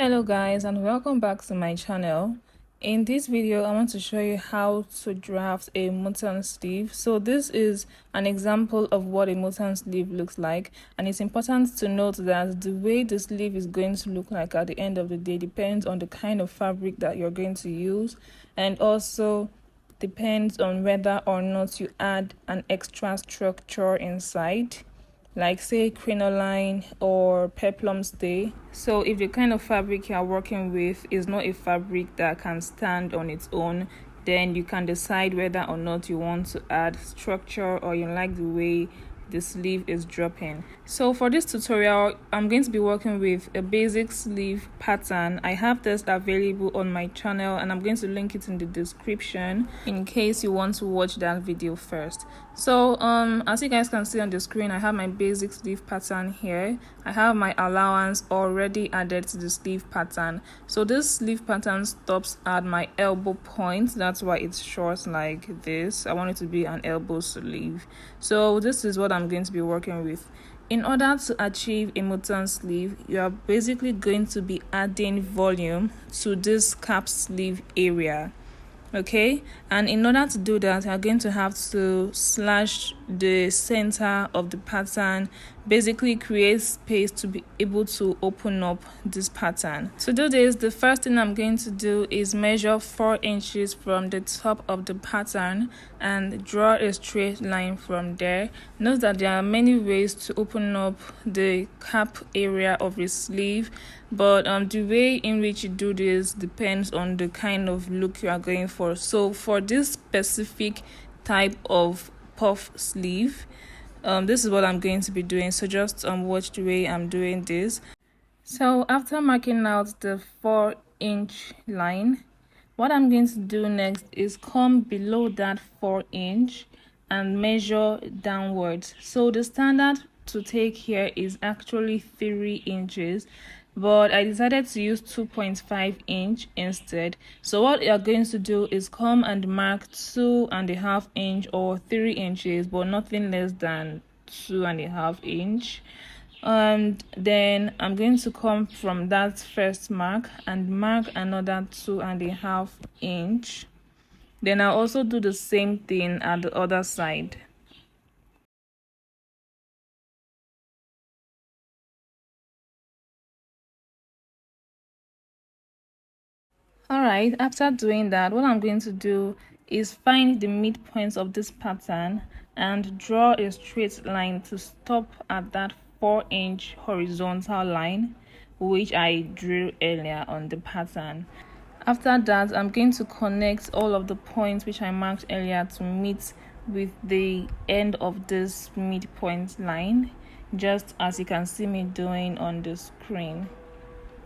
Hello guys, and welcome back to my channel. In this video I want to show you how to draft a mutton sleeve. So this is an example of what a mutton sleeve looks like, and it's important to note that the way the sleeve is going to look like at the end of the day depends on the kind of fabric that you're going to use, and also depends on whether or not you add an extra structure inside, like say crinoline or peplum stay. So if the kind of fabric you are working with is not a fabric that can stand on its own, then you can decide whether or not you want to add structure or you like the way the sleeve is dropping. So for this tutorial I'm going to be working with a basic sleeve pattern. I have this available on my channel and I'm going to link it in the description in case you want to watch that video first. So as you guys can see on the screen, I have my basic sleeve pattern here. I have my allowance already added to the sleeve pattern. So this sleeve pattern stops at my elbow point, that's why it's short like this. I want it to be an elbow sleeve. So this is what I'm going to be working with. In order to achieve a mutton sleeve, you are basically going to be adding volume to this cap sleeve area. Okay, and in order to do that, you're going to have to slash the center of the pattern, basically create space to be able to open up this pattern. To do this, the first thing I'm going to do is measure 4 inches from the top of the pattern and draw a straight line from there. Note that there are many ways to open up the cap area of the sleeve, but the way in which you do this depends on the kind of look you are going for. So for this specific type of puff sleeve, this is what I'm going to be doing. So just watch the way I'm doing this. So after marking out the 4-inch line, what I'm going to do next is come below that 4-inch and measure downwards. So the standard to take here is actually 3 inches, but I decided to use 2.5 inch instead. So what you're going to do is come and mark 2.5 inch or 3 inches, but nothing less than 2.5 inch. And then I'm going to come from that first mark and mark another 2.5 inch. Then I'll also do the same thing at the other side. Alright, after doing that, what I'm going to do is find the midpoints of this pattern and draw a straight line to stop at that 4-inch horizontal line which I drew earlier on the pattern. After that, I'm going to connect all of the points which I marked earlier to meet with the end of this midpoint line, just as you can see me doing on the screen.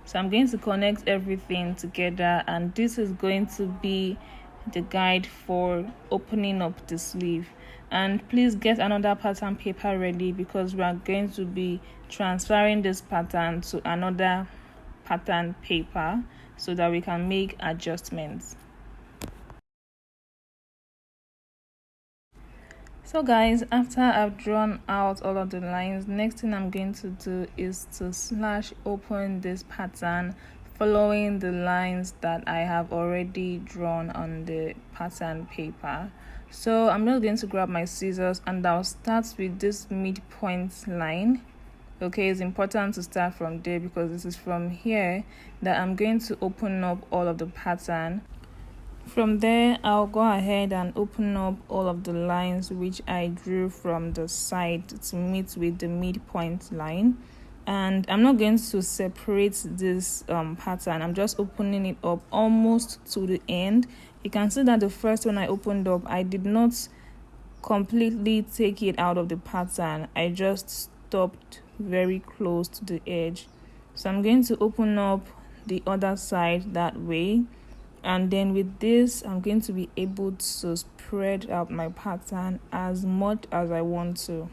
So I'm going to connect everything together, and this is going to be the guide for opening up the sleeve. And please get another pattern paper ready because we are going to be transferring this pattern to another pattern paper so that we can make adjustments. So guys, after I've drawn out all of the lines, next thing I'm going to do is to slash open this pattern following the lines that I have already drawn on the pattern paper. So I'm just going to grab my scissors and I'll start with this midpoint line. Okay, it's important to start from there because this is from here that I'm going to open up all of the pattern. From there, I'll go ahead and open up all of the lines which I drew from the side to meet with the midpoint line. And I'm not going to separate this pattern. I'm just opening it up almost to the end. You can see that the first one I opened up, I did not completely take it out of the pattern. I just stopped very close to the edge. So I'm going to open up the other side that way. And then with this, I'm going to be able to spread out my pattern as much as I want to.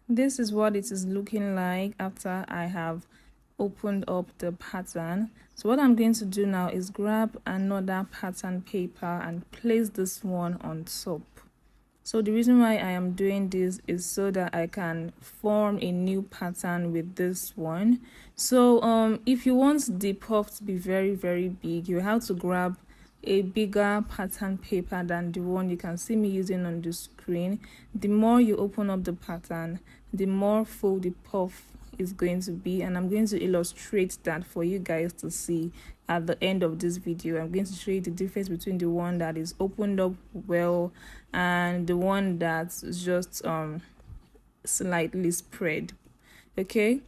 This is what it is looking like after I have opened up the pattern. So what I'm going to do now is grab another pattern paper and place this one on top. So the reason why I am doing this is so that I can form a new pattern with this one. So if you want the puff to be very big, you have to grab a bigger pattern paper than the one you can see me using on the screen. The more you open up the pattern, the more full the puff is going to be, and I'm going to illustrate that for you guys to see at the end of this video. I'm going to show you the difference between the one that is opened up well and the one that's just slightly spread. Okay,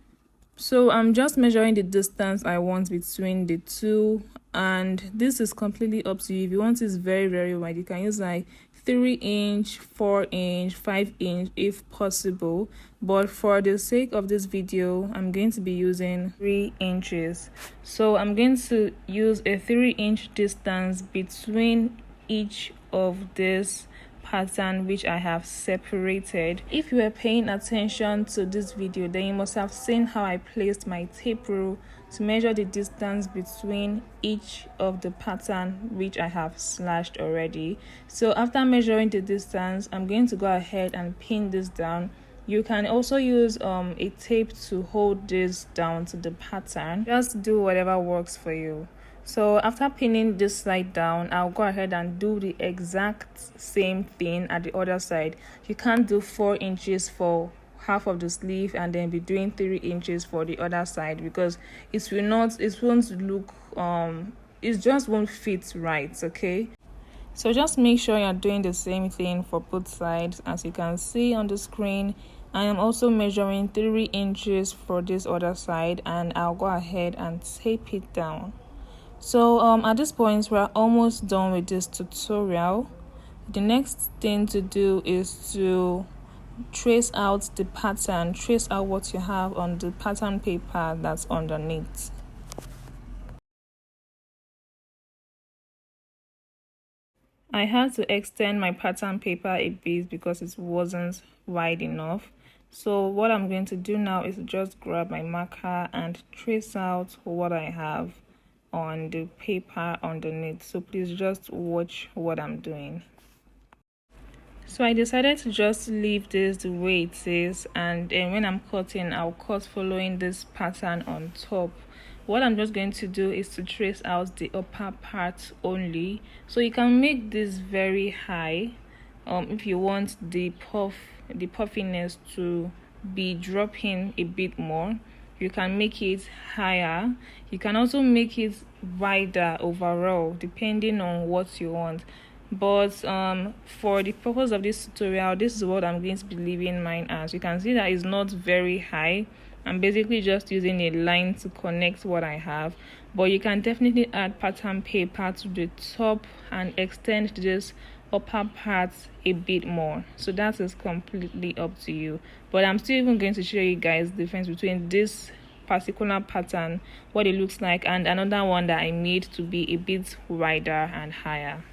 so I'm just measuring the distance I want between the two, and this is completely up to you. If you want it very wide, you can use like 3-inch, 4-inch, 5-inch if possible, but for the sake of this video I'm going to be using 3 inches. So I'm going to use a 3-inch distance between each of this pattern which I have separated. If you were paying attention to this video, then you must have seen how I placed my tape rule to measure the distance between each of the pattern which I have slashed already. So after measuring the distance, I'm going to go ahead and pin this down. You can also use a tape to hold this down to the pattern. Just do whatever works for you. So after pinning this side down, I'll go ahead and do the exact same thing at the other side. You can't do 4 inches for half of the sleeve and then be doing 3 inches for the other side, because it won't look it just won't fit right. Okay, so just make sure you're doing the same thing for both sides. As you can see on the screen, I am also measuring 3 inches for this other side, and I'll go ahead and tape it down. So at this point we're almost done with this tutorial. The next thing to do is to trace out the pattern, trace out what you have on the pattern paper that's underneath. I had to extend my pattern paper a bit because it wasn't wide enough. So what I'm going to do now is just grab my marker and trace out what I have on the paper underneath. So please just watch what I'm doing. So I decided to just leave this the way it is, and then when I'm cutting, I'll cut following this pattern on top. What I'm just going to do is to trace out the upper part only. So you can make this very high if you want the puffiness to be dropping a bit more. You can make it higher. You can also make it wider overall depending on what you want. But for the purpose of this tutorial, this is what I'm going to be leaving mine as. You can see that it's not very high. I'm basically just using a line to connect what I have, but you can definitely add pattern paper to the top and extend this upper part a bit more. So that is completely up to you, but I'm still even going to show you guys the difference between this particular pattern, what it looks like, and another one that I made to be a bit wider and higher.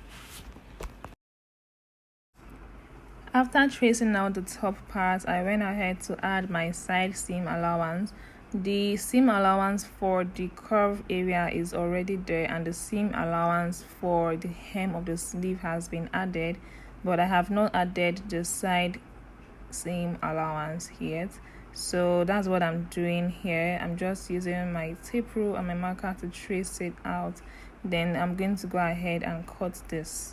After tracing out the top part, I went ahead to add my side seam allowance. The seam allowance for the curve area is already there, and the seam allowance for the hem of the sleeve has been added, but I have not added the side seam allowance yet. So that's what I'm doing here. I'm just using my tape rule and my marker to trace it out. Then I'm going to go ahead and cut this.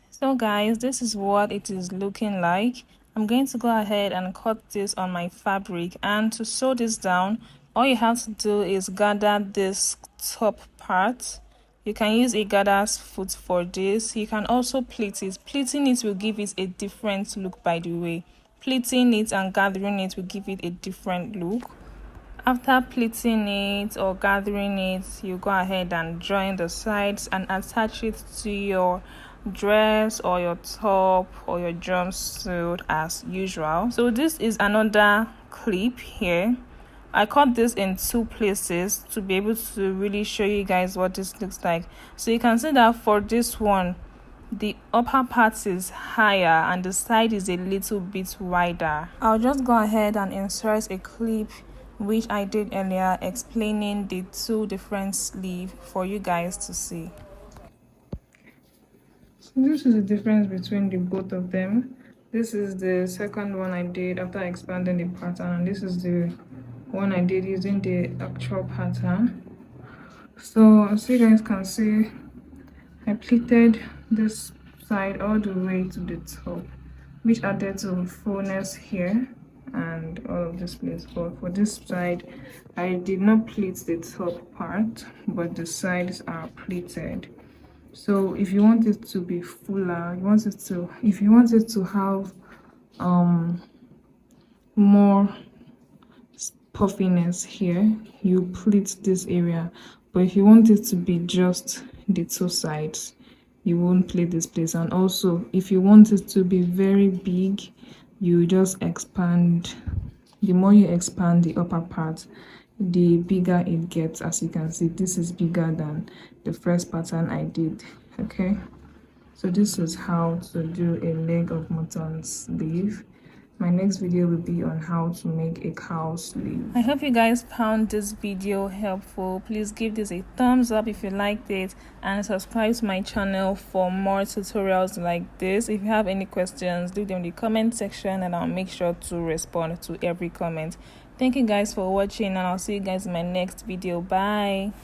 So guys, this is what it is looking like. I'm going to go ahead and cut this on my fabric, and to sew this down, all you have to do is gather this top part. You can use a gather's foot for this. You can also pleat it. Pleating it will give it a different look, by the way. Pleating it and gathering it will give it a different look. After pleating it or gathering it, you go ahead and join the sides and attach it to your dress or your top or your jumpsuit as usual. So this is another clip here. I cut this in 2 places to be able to really show you guys what this looks like. So you can see that for this one, the upper part is higher and the side is a little bit wider. I'll just go ahead and insert a clip which I did earlier explaining the 2 different sleeves for you guys to see. So this is the difference between the both of them. This is the second one I did after expanding the pattern, and this is the one I did using the actual pattern. So as you guys can see, I pleated this side all the way to the top, which added to fullness here and all of this place. But for this side, I did not pleat the top part, but the sides are pleated. So if you want it to be fuller, if you want it to have more puffiness here, you pleat this area. But if you want it to be just the 2 sides, you won't pleat this place. And also, if you want it to be very big, you just expand. The more you expand the upper part, the bigger it gets. As you can see, this is bigger than the first pattern I did. Okay, so this is how to do a leg of mutton sleeve. My next video will be on how to make a cow sleeve. I hope you guys found this video helpful. Please give this a thumbs up if you liked it, and subscribe to my channel for more tutorials like this. If you have any questions, leave them in the comment section and I'll make sure to respond to every comment. Thank you guys for watching, and I'll see you guys in my next video. Bye.